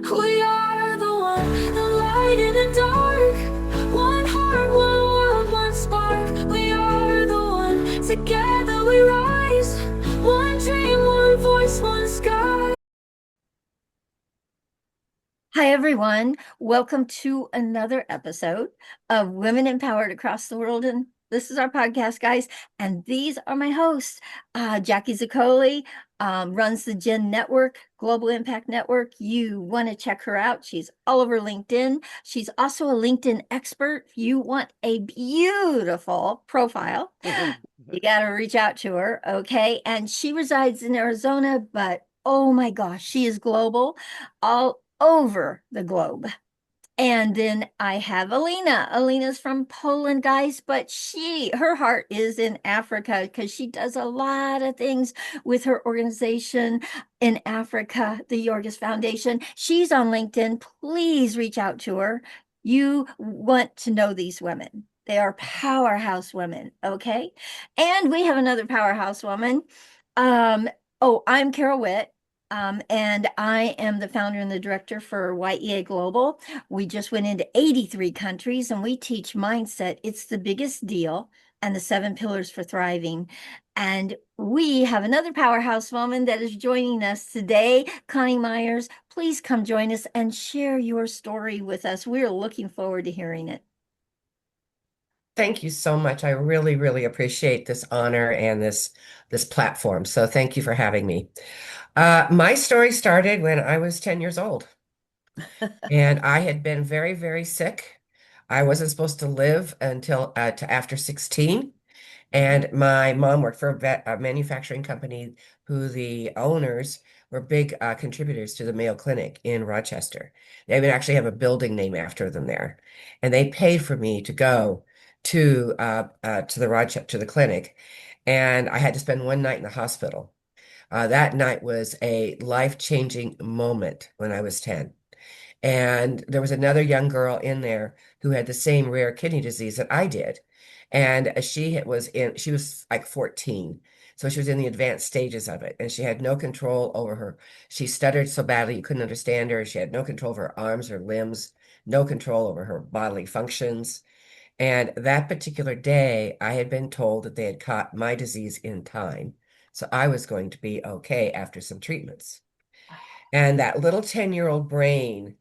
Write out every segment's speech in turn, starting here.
We are the one, the light in the dark. One heart, one world, one spark. We are the one, together we rise. One dream, one voice, one sky. Hi, everyone. Welcome to another episode of Women Empowered Across the World. And this is our podcast, guys. And these are my hosts. Jackie Zaccoli runs the Gen Network, Global Impact Network. You want to check her out. She's all over LinkedIn. She's also a LinkedIn expert. If you want a beautiful profile, you got to reach out to her. Okay. And she resides in Arizona, but oh my gosh, she is global. All over the globe. And then I have Alina. Alina's from Poland, guys, but her heart is in Africa because she does a lot of things with her organization in Africa, the Yorgis Foundation. She's on LinkedIn. Please reach out to her. You want to know these women. They are powerhouse women, okay? And we have another powerhouse woman. Um, I'm Carol Witt. And I am the founder and the director for YEA Global. We just went into 83 countries and we teach mindset. It's the biggest deal and the 7 pillars for thriving. And we have another powerhouse woman that is joining us today, Coni Meyers. Please come join us and share your story with us. We're looking forward to hearing it. Thank you so much. I really, really appreciate this honor and this platform. So thank you for having me. My story started when I was 10 years old, and I had been very, very sick. I wasn't supposed to live until to after 16. And my mom worked for a manufacturing company who the owners were big contributors to the Mayo Clinic in Rochester. They would actually have a building named after them there. And they paid for me to go to the Rochester to the clinic. And I had to spend one night in the hospital. That night was a life-changing moment when I was 10. And there was another young girl in there who had the same rare kidney disease that I did. And she was like 14. So she was in the advanced stages of it. And she had no control over her. She stuttered so badly you couldn't understand her. She had no control over her arms or limbs, no control over her bodily functions. And that particular day, I had been told that they had caught my disease in time. So I was going to be okay after some treatments. And that little 10-year-old brain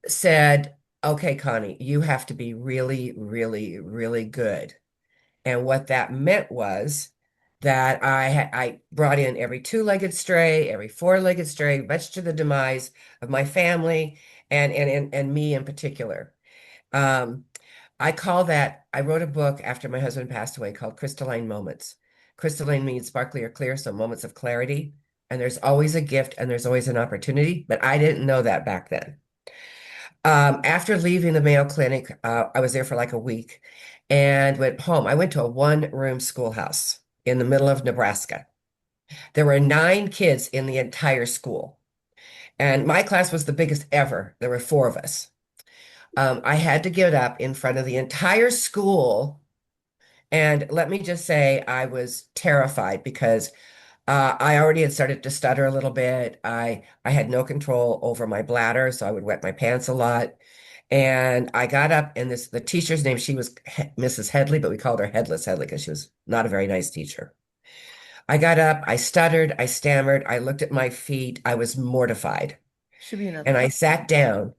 said, okay, Connie, you have to be really, really, really good. And what that meant was that I brought in every two-legged stray, every four-legged stray, much to the demise of my family and me in particular. Um, I wrote a book after my husband passed away called Crystalline Moments. Crystalline means sparkly or clear, so moments of clarity. And there's always a gift and there's always an opportunity, but I didn't know that back then. After leaving the Mayo Clinic, I was there for like a week and went home. I went to a one-room schoolhouse in the middle of Nebraska. There were 9 kids in the entire school, and my class was the biggest ever. There were 4 of us. I had to get up in front of the entire school, and let me just say, I was terrified because I already had started to stutter a little bit. I had no control over my bladder, so I would wet my pants a lot. And I got up, and the teacher's name, she was Mrs. Headley, but we called her Headless Headley because she was not a very nice teacher. I got up, I stuttered, I stammered, I looked at my feet, I was mortified. Should be another And I cup. sat down,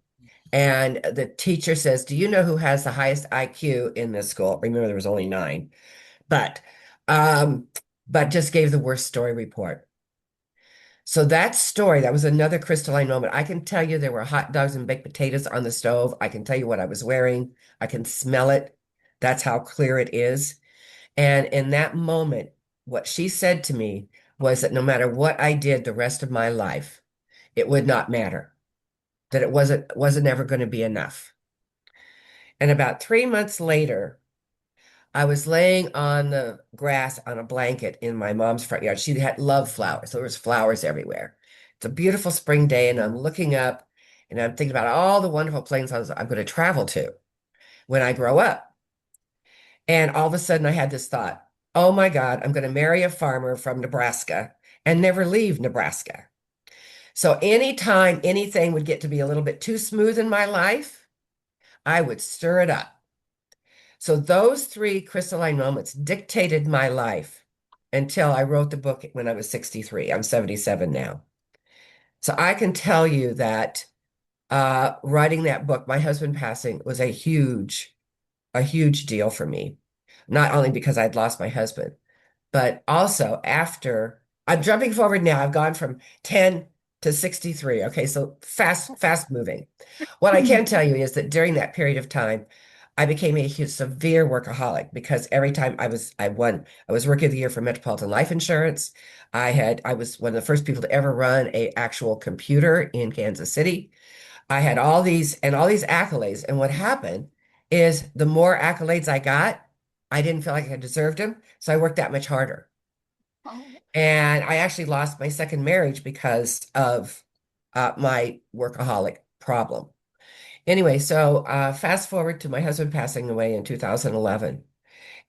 and the teacher says, do you know who has the highest IQ in this school? Remember, there was only 9, but um, but just gave the worst story report. So that story, that was another crystalline moment. I can tell you there were hot dogs and baked potatoes on the stove. I can tell you what I was wearing. I can smell it. That's how clear it is. And in that moment, what she said to me was that no matter what I did the rest of my life, it would not matter, that it wasn't ever going to be enough. And about 3 months later, I was laying on the grass on a blanket in my mom's front yard. She had loved flowers, so there was flowers everywhere. It's a beautiful spring day, and I'm looking up and I'm thinking about all the wonderful places I'm going to travel to when I grow up. And all of a sudden, I had this thought, oh my God, I'm going to marry a farmer from Nebraska and never leave Nebraska. So anytime anything would get to be a little bit too smooth in my life, I would stir it up. So those three crystalline moments dictated my life until I wrote the book when I was 63. I'm 77 now. So I can tell you that writing that book, my husband passing, was a huge deal for me. Not only because I'd lost my husband, but also after I'm jumping forward now. I've gone from 10 to 63. Okay, so fast moving. What I can tell you is that during that period of time, I became a severe workaholic because every time I was Rookie of the Year for Metropolitan Life Insurance. I was one of the first people to ever run a actual computer in Kansas City. I had all these accolades. And what happened is the more accolades I got, I didn't feel like I deserved them. So I worked that much harder. Oh, And I actually lost my second marriage because of my workaholic problem. Anyway, so fast forward to my husband passing away in 2011.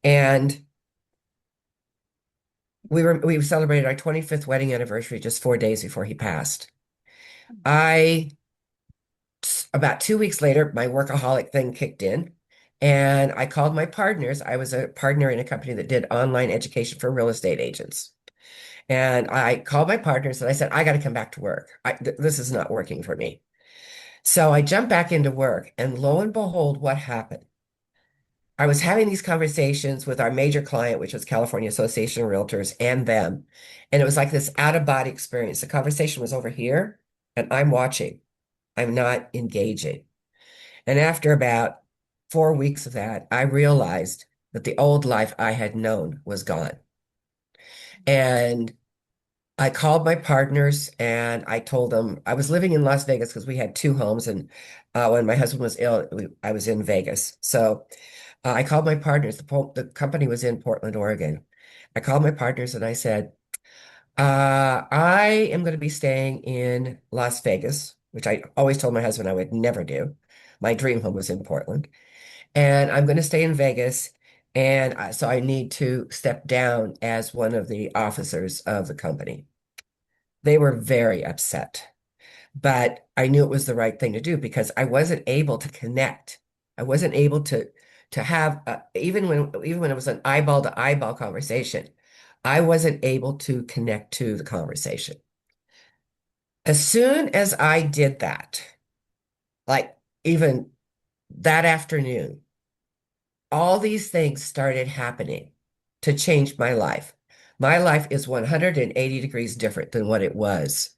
And we celebrated our 25th wedding anniversary just 4 days before he passed. I About 2 weeks later, my workaholic thing kicked in, and I called my partners. I was a partner in a company that did online education for real estate agents. And I called my partners and I said, I got to come back to work. This is not working for me. So I jumped back into work, and lo and behold, what happened? I was having these conversations with our major client, which was California Association of Realtors, and them. And it was like this out-of-body experience. The conversation was over here, and I'm watching. I'm not engaging. And after about 4 weeks of that, I realized that the old life I had known was gone. And I called my partners and I told them I was living in Las Vegas because we had two homes. And when my husband was ill, I was in Vegas. So I called my partners. The company was in Portland, Oregon. I called my partners and I said, I am going to be staying in Las Vegas, which I always told my husband I would never do. My dream home was in Portland. And I'm going to stay in Vegas. And so I need to step down as one of the officers of the company. They were very upset, but I knew it was the right thing to do because I wasn't able to connect. I wasn't able to have even when it was an eyeball to eyeball conversation, I wasn't able to connect to the conversation. As soon as I did that, like even that afternoon, all these things started happening to change my life. My life is 180 degrees different than what it was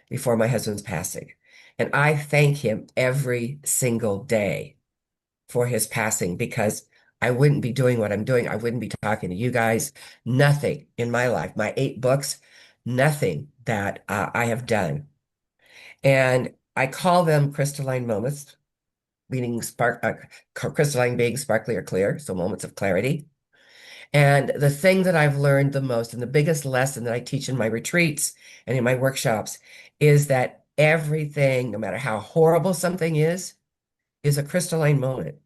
before my husband's passing. And I thank him every single day for his passing because I wouldn't be doing what I'm doing. I wouldn't be talking to you guys. Nothing in my life, my 8 books, nothing that I have done. And I call them crystalline moments, meaning crystalline being sparkly or clear, so moments of clarity. And the thing that I've learned the most, and the biggest lesson that I teach in my retreats and in my workshops, is that everything, no matter how horrible something is a crystalline moment.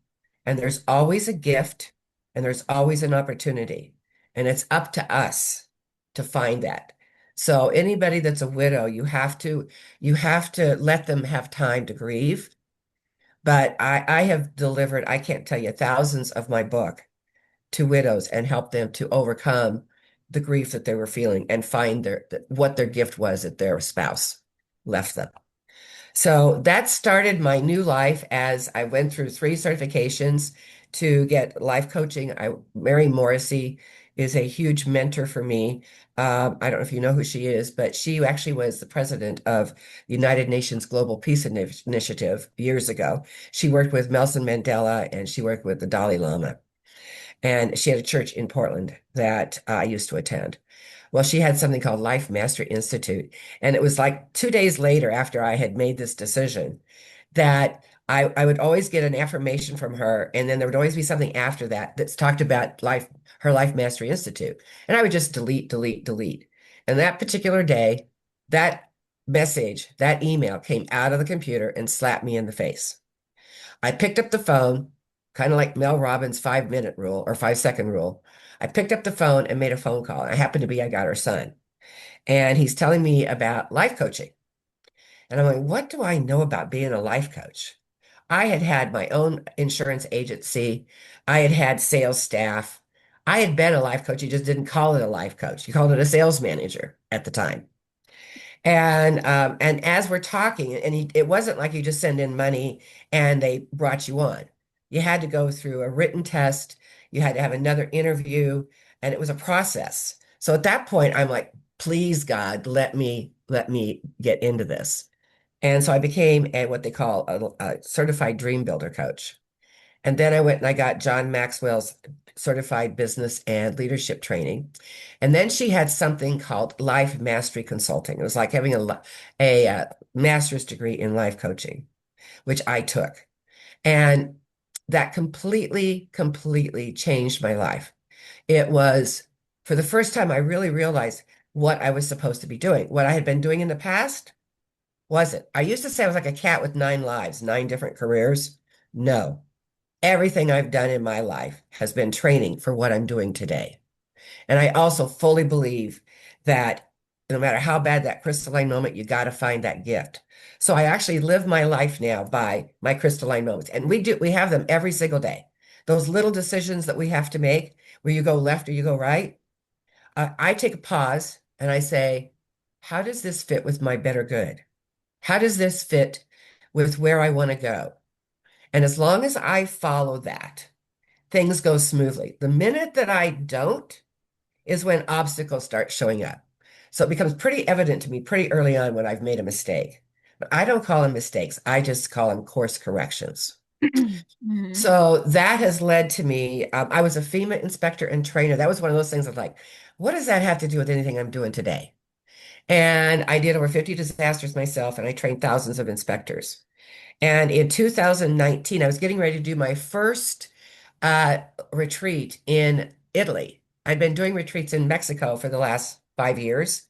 And there's always a gift and there's always an opportunity. And it's up to us to find that. So anybody that's a widow, you have to let them have time to grieve. But I have delivered, I can't tell you, thousands of my book to widows and help them to overcome the grief that they were feeling and find what their gift was that their spouse left them. So that started my new life as I went through 3 certifications to get life coaching. Mary Morrissey is a huge mentor for me. I don't know if you know who she is, but she actually was the president of the United Nations Global Peace Initiative years ago. She worked with Nelson Mandela and she worked with the Dalai Lama. And she had a church in Portland that I used to attend. Well, she had something called Life Mastery Institute. And it was like 2 days later after I had made this decision that I would always get an affirmation from her. And then there would always be something after that that's talked about her Life Mastery Institute. And I would just delete, delete, delete. And that particular day, that message, that email came out of the computer and slapped me in the face. I picked up the phone, kind of like Mel Robbins' 5 minute rule or 5 second rule. I picked up the phone and made a phone call. I got her son, and he's telling me about life coaching. And I'm like, what do I know about being a life coach? I had had my own insurance agency. I had had sales staff. I had been a life coach. You just didn't call it a life coach. You called it a sales manager at the time. And as we're talking, and it wasn't like you just send in money and they brought you on. You had to go through a written test. You had to have another interview, and it was a process. So at that point, I'm like, please, God, let me get into this. And so I became a what they call a certified dream builder coach. And then I went and I got John Maxwell's certified business and leadership training. And then she had something called life mastery consulting. It was like having a master's degree in life coaching, which I took. And that completely changed my life. It was for the first time I really realized what I was supposed to be doing. What I had been doing in the past wasn't. I used to say I was like a cat with 9 lives, 9 different careers. No. Everything I've done in my life has been training for what I'm doing today. And I also fully believe that no matter how bad that crystalline moment, you got to find that gift. So I actually live my life now by my crystalline moments. And we have them every single day. Those little decisions that we have to make, where you go left or you go right. I take a pause and I say, how does this fit with my better good? How does this fit with where I want to go? And as long as I follow that, things go smoothly. The minute that I don't is when obstacles start showing up. So it becomes pretty evident to me pretty early on when I've made a mistake. But I don't call them mistakes. I just call them course corrections. Mhm. So that has led to me. I was a FEMA inspector and trainer. That was one of those things of like, what does that have to do with anything I'm doing today? And I did over 50 disasters myself, and I trained thousands of inspectors. And in 2019, I was getting ready to do my first uh, retreat in Italy. I'd been doing retreats in Mexico for the last 5 years,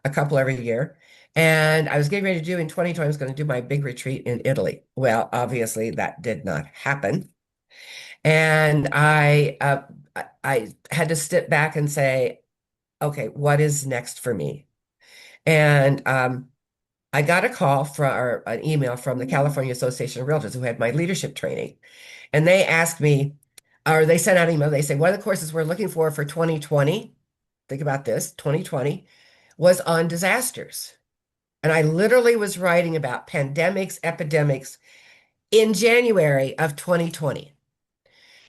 a couple every year. And I was getting ready to do in 2020, I was going to do my big retreat in Italy. Well, obviously that did not happen. And I had to sit back and say, okay, what is next for me? And I got a call from or an email from the California Association of Realtors who had my leadership training. And they asked me, or they sent out an email. They say, one of the courses we're looking for 2020, think about this, 2020, was on disasters. And I literally was writing about pandemics, epidemics in January of 2020.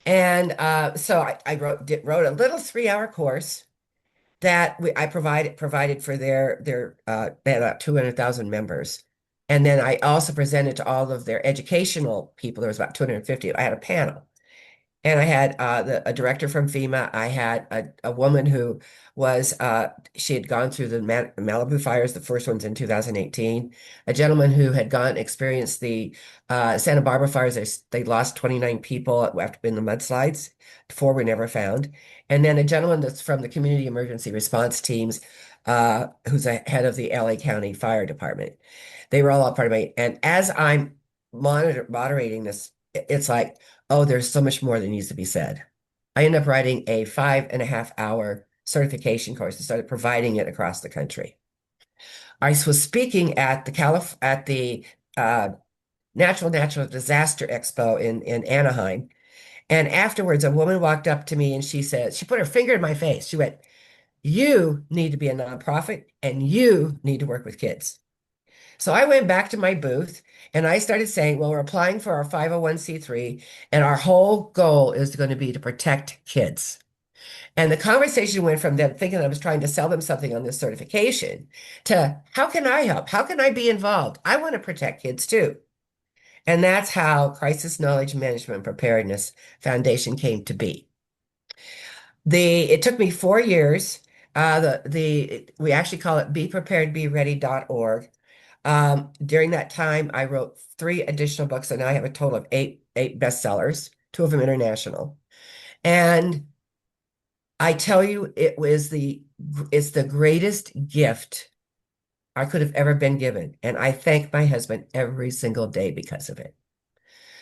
And so I wrote a little 3-hour course that I provided for they had about 200,000 members. And then I also presented to all of their educational people. There was about 250. I had a panel. And I had a director from FEMA. I had a woman who was, she had gone through the Malibu fires, the first ones in 2018. A gentleman who had experienced the Santa Barbara fires. They lost 29 people after in the mudslides. 4 were never found. And then a gentleman that's from the community emergency response teams, who's a head of the LA County Fire Department. They were all a part of me. And as I'm moderating this, it's like, oh, there's so much more that needs to be said. I ended up writing a 5.5-hour certification course and started providing it across the country. I was speaking at the uh, Natural Disaster Expo in Anaheim. And afterwards, a woman walked up to me and she said, she put her finger in my face. She went, you need to be a nonprofit and you need to work with kids. So I went back to my booth and I started saying, well, we're applying for our 501(c)(3), and our whole goal is going to be to protect kids. And the conversation went from them thinking I was trying to sell them something on this certification to how can I help? How can I be involved? I want to protect kids too. And that's how Crisis Knowledge Management Preparedness Foundation came to be. It took me 4 years. We actually call it bepreparedbeready.org. During that time, I wrote 3 additional books, and now I have a total of eight bestsellers, 2 of them international. And I tell you, it's the greatest gift I could have ever been given. And I thank my husband every single day because of it.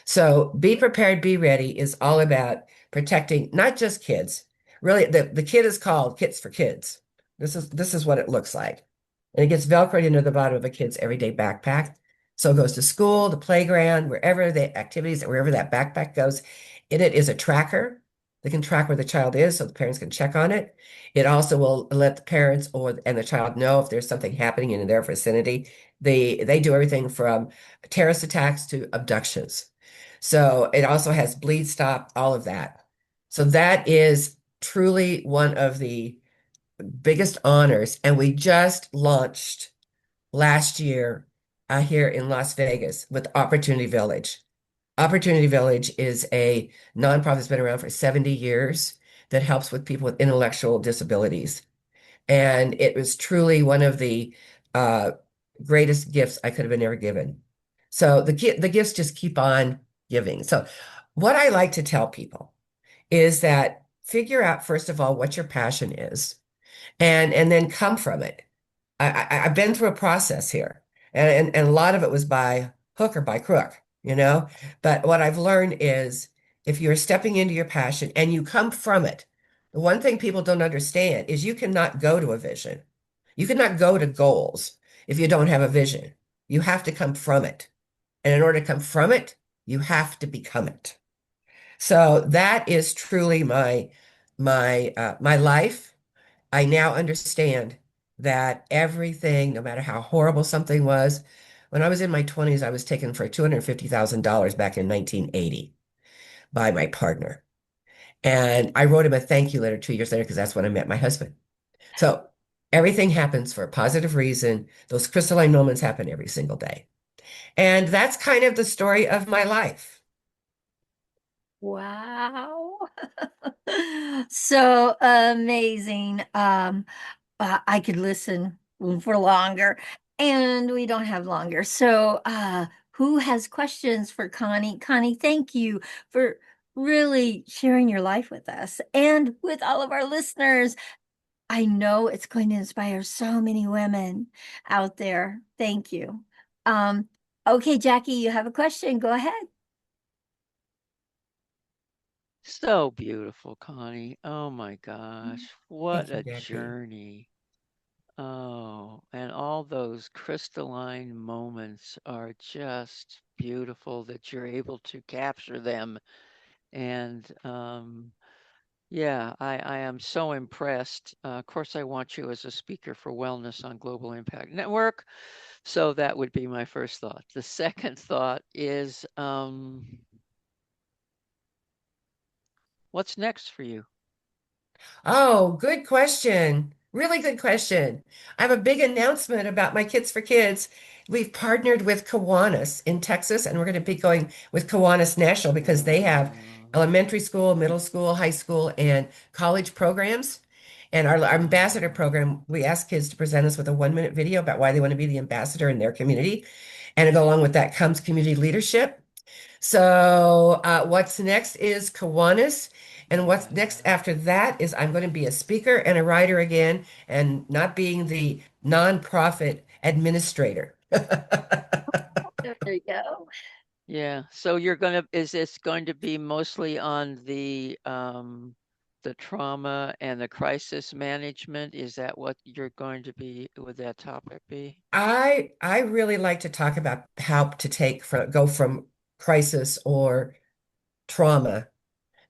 So Be Prepared, Be Ready is all about protecting not just kids. Really, the kid is called Kits for Kids. This is what it looks like. and it gets Velcroed into the bottom of a kid's everyday backpack. So it goes to school, the playground, wherever the activities, wherever that backpack goes. In it is a tracker that can track where the child is so the parents can check on it. It also will let the parents and the child know if there's something happening in their vicinity. They do everything from terrorist attacks to abductions. So it also has bleed stop, all of that. So that is truly one of the biggest honors. And we just launched last year here in Las Vegas with Opportunity Village. Opportunity Village is a nonprofit that's been around for 70 years that helps with people with intellectual disabilities. And it was truly one of the uh, greatest gifts I could have been ever given. So the gifts just keep on giving. So what I like to tell people is that figure out, first of all, what your passion is and then come from it. I've been through a process here, and a lot of it was by hook or by crook, you know. But what I've learned is if you're stepping into your passion and you come from it, the one thing people don't understand is you cannot go to a vision. You cannot go to goals if you don't have a vision. You have to come from it. And in order to come from it, you have to become it. So that is truly my life. I now understand that everything, no matter how horrible something was, when I was in my 20s, I was taken for $250,000 back in 1980 by my partner. And I wrote him a thank you letter 2 years later because that's when I met my husband. So everything happens for a positive reason. Those crystalline moments happen every single day. And that's kind of the story of my life. Wow. So amazing. I could listen for longer, and we don't have longer. So, who has questions for Connie? Connie, thank you for really sharing your life with us and with all of our listeners. I know it's going to inspire so many women out there. Thank you. Um, okay, Jackie, you have a question. Go ahead. So beautiful, Connie. Oh my gosh, what Thank you, a Jackie. journey. Oh, and all those crystalline moments are just beautiful that you're able to capture them. And yeah, I am so impressed. Of course, I want you as a speaker for Wellness on Global Impact Network. So that would be my first thought. The second thought is, what's next for you? Oh, good question. Really good question. I have a big announcement about my Kids for Kids. We've partnered with Kiwanis in Texas, and we're going to be going with Kiwanis National because they have Uh, elementary school, middle school, high school, and college programs. And our ambassador program, we ask kids to present us with a 1 minute video about why they want to be the ambassador in their community. And along with that comes community leadership. So what's next is Kiwanis. And what's next after that is I'm going to be a speaker and a writer again and not being the nonprofit administrator. There you go. Yeah. So is this going to be mostly on the trauma and the crisis management? Is that what you're going to be, would that topic be? I really like to talk about how to go from crisis or trauma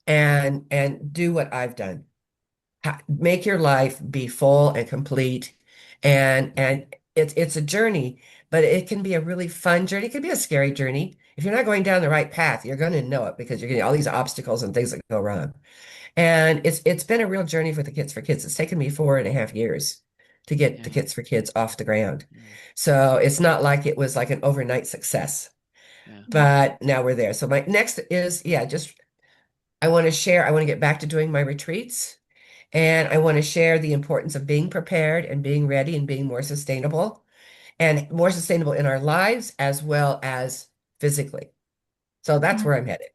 and do what I've done. Make your life be full and complete and it's a journey, but it can be a really fun journey. It can be a scary journey. If you're not going down the right path, you're going to know it because you're getting all these obstacles and things that go wrong. And it's been a real journey for the Kids for Kids. It's taken me 4.5 years to get the Yeah. Kids for Kids off the ground. Yeah. So it's not like it was like an overnight success, Yeah. but now we're there. So my next is, yeah, just I want to get back to doing my retreats. And I want to share the importance of being prepared and being ready and being more sustainable in our lives as well as physically. So that's where I'm headed.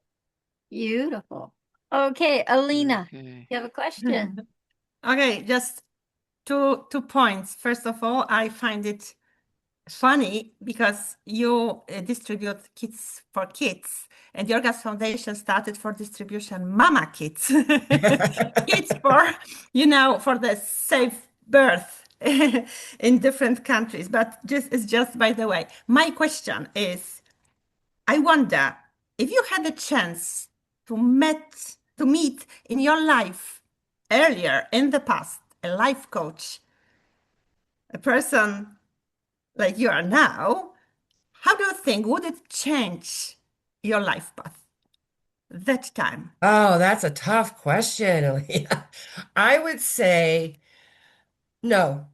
Beautiful. Okay, Alina, Okay. you have a question? Okay, just two points. First of all, I find it funny because you distribute Kids for Kids, and Yorga's Foundation started for distribution Mama Kids, kids for for the safe birth in different countries, but it's just by the way. My question is, I wonder if you had a chance to meet in your life earlier in the past a life coach, a person like you are now, how do you think would it change your life path that time? Oh, that's a tough question, Aaliyah. I would say no.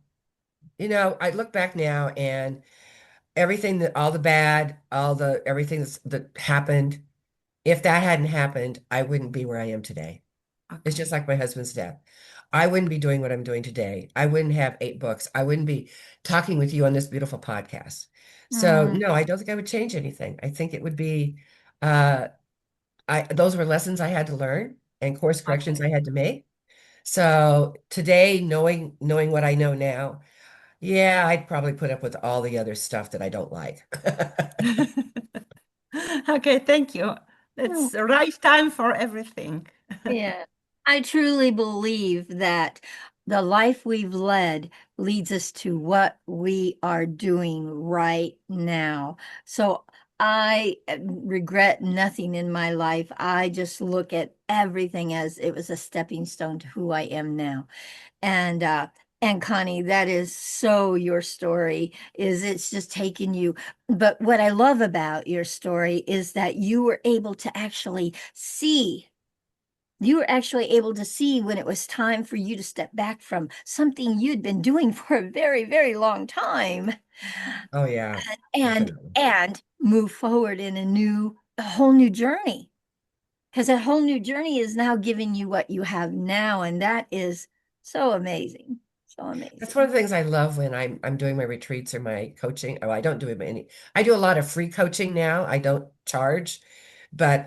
I look back now and everything that all the bad, everything that happened, if that hadn't happened, I wouldn't be where I am today. It's Okay. just like my husband's death. I wouldn't be doing what I'm doing today. I wouldn't have 8 books. I wouldn't be talking with you on this beautiful podcast. So Mm, no, I don't think I would change anything. I think it would be uh those were lessons I had to learn and course corrections Okay. I had to make. So today, knowing what I know now, yeah, I'd probably put up with all the other stuff that I don't like. Okay, thank you. It's mm, the right time for everything. yeah. I truly believe that the life we've led leads us to what we are doing right now. So I regret nothing in my life. I just look at everything as it was a stepping stone to who I am now. And Connie, that is so your story, is it's just taken you. But what I love about your story is that you were actually able to see when it was time for you to step back from something you'd been doing for a very, very long time Oh yeah, and definitely. move forward in a whole new journey. Because that whole new journey is now giving you what you have now, and that is so amazing. So That's one amazing. of the things I love when I'm doing my retreats or my coaching. Oh, I don't do any. I do a lot of free coaching now. I don't charge, but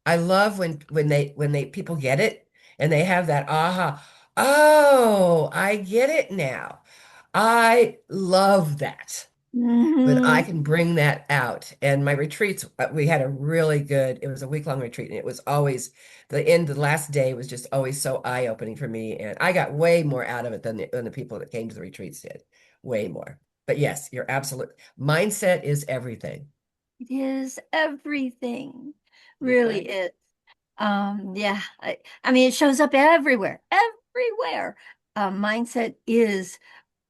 I love when they people get it and they have that aha. Oh, I get it now. I love that. When I Mhm. can bring that out. And my retreats, we had a really good, it was a week-long retreat, and it was always the last day was just always so eye-opening for me. And I got way more out of it than the people that came to the retreats did. Way more. But yes, you're absolute. Mindset is everything. It is everything. That's Really right. is. Yeah, I mean, it shows up everywhere, everywhere. Mindset is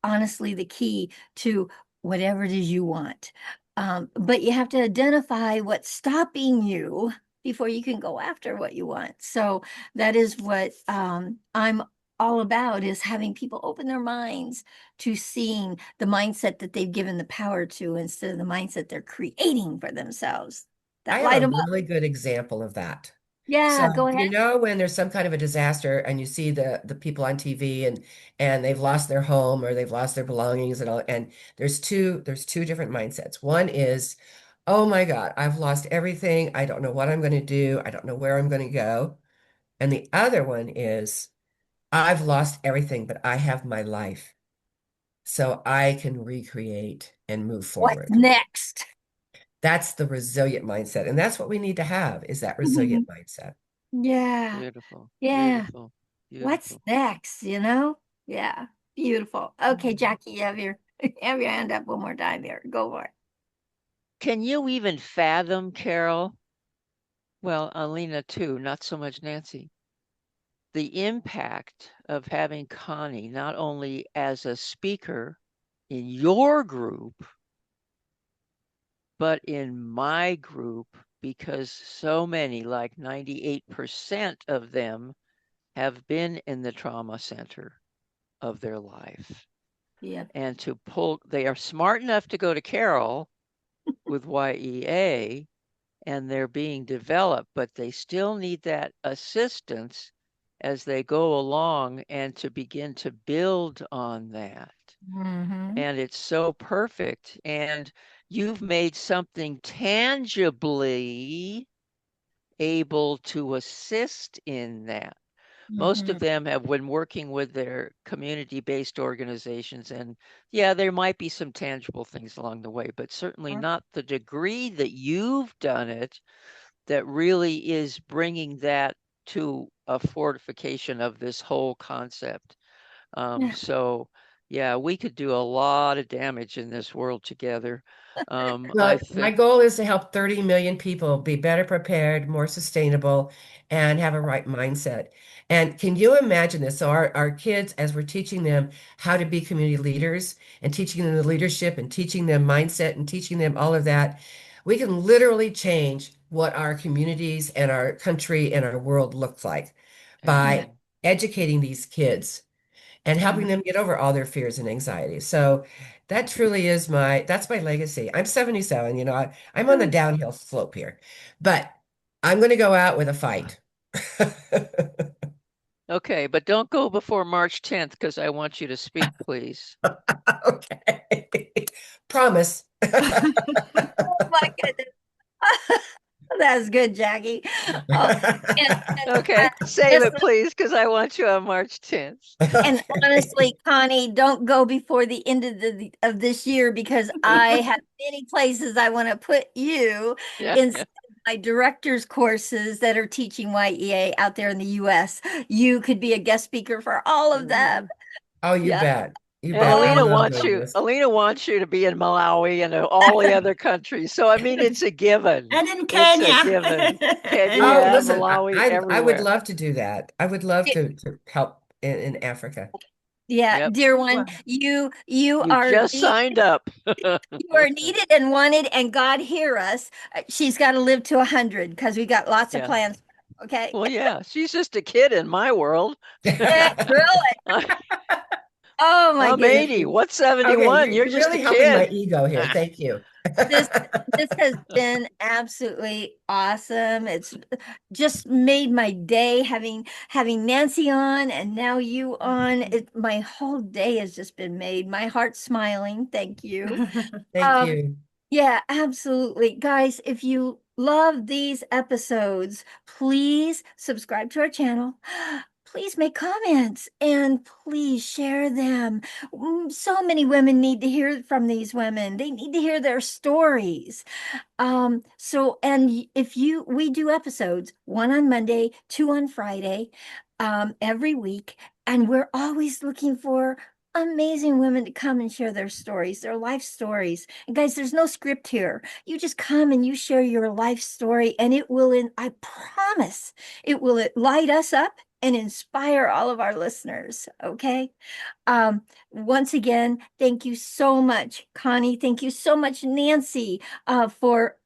honestly the key to whatever it is you want. But you have to identify what's stopping you before you can go after what you want. So that is what I'm all about, is having people open their minds to seeing the mindset that they've given the power to instead of the mindset they're creating for themselves. I That have light a them up. really good example of that. Yeah, So, go ahead. when there's some kind of a disaster and you see the people on TV and they've lost their home or they've lost their belongings and all, and there's two different mindsets. One is, oh my God, I've lost everything. I don't know what I'm going to do. I don't know where I'm going to go. And the other one is, I've lost everything, but I have my life. So I can recreate and move What's forward. next? That's the resilient mindset. And that's what we need to have is that Mhm. resilient mindset. Yeah, Beautiful. yeah. Beautiful. What's Beautiful. next, you know? Yeah, beautiful. Okay, Mhm. Jackie, you have your have your hand up one more time here. Go for it. Can you even fathom, Carol? Well, Alina too, not so much Nancy. The impact of having Connie not only as a speaker in your group, but in my group, because so many, like 98% of them, have been in the trauma center of their life. Yeah. And they are smart enough to go to Carol with YEA, and they're being developed, but they still need that assistance as they go along and to begin to build on that. Mm-hmm. And it's so perfect. And you've made something tangibly able to assist in that. Most Mm-hmm. of them have been working with their community-based organizations, and yeah, there might be some tangible things along the way, but certainly not the degree that you've done it that really is bringing that to a fortification of this whole concept. Yeah. So Yeah, we could do a lot of damage in this world together. I Well, my think, goal is to help 30 million people be better prepared, more sustainable, and have a right mindset. And can you imagine this? So our kids, as we're teaching them how to be community leaders and teaching them the leadership and teaching them mindset and teaching them all of that, we can literally change what our communities and our country and our world looks like by amen. educating these kids and helping them get over all their fears and anxieties. So that truly is that's my legacy. I'm 77, I'm on the downhill slope here, but I'm going to go out with a fight. Okay, but don't go before March 10th because I want you to speak, please. Okay. Promise. Oh my goodness. That's good, Jackie. Oh, Okay, save it, honestly, please, because I want you on March 10th. and honestly, Connie, don't go before the end of this year because I have many places I want to put you Yeah, in yeah. my director's courses that are teaching YEA out there in the US. You could be a guest speaker for all of them. Oh, you Yeah. bet. You And bet. I Oh, love doing this. Alina wants you to be in Malawi and all the other countries. So I mean, it's a given. And in It's a Kenya. given. And Oh, Kenya, listen, Malawi, I would everywhere. love to do that. I would love to help in Africa. yeah, Yep. dear one, Wow. you You are just signed up. you are needed and wanted, and God hear us. She's got to live to 100 because we got lots of Yeah. plans. Okay. Well, yeah, she's just a kid in my world. Really? Oh my I'm goodness. 80. What's Okay, 71? You're you're just a really helping my kid. ego here. Thank you. This this has been absolutely awesome. It's just made my day having Nancy on and now you on. My whole day has just been made. My heart's smiling. Thank you. Thank Um, you. Yeah, absolutely. Guys, if you love these episodes, please subscribe to our channel. Please make comments and please share them. So many women need to hear from these women. They need to hear their stories. If we do episodes, one on Monday, two on Friday, every week, and we're always looking for amazing women to come and share their stories, their life stories. And guys, there's no script here. You just come and you share your life story, and I promise, it will light us up and inspire all of our listeners. Okay. Once again, thank you so much, Connie. Thank you so much, Nancy, for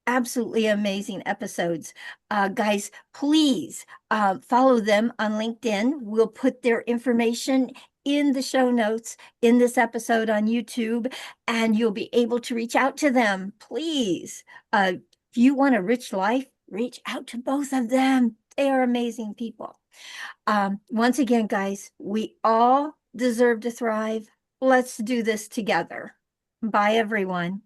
absolutely amazing episodes. Guys, please follow them on LinkedIn. We'll put their information in the show notes in this episode on YouTube, and you'll be able to reach out to them. Please, if you want a rich life, reach out to both of them. They are amazing people. Once again, guys, we all deserve to thrive. Let's do this together. Bye, everyone.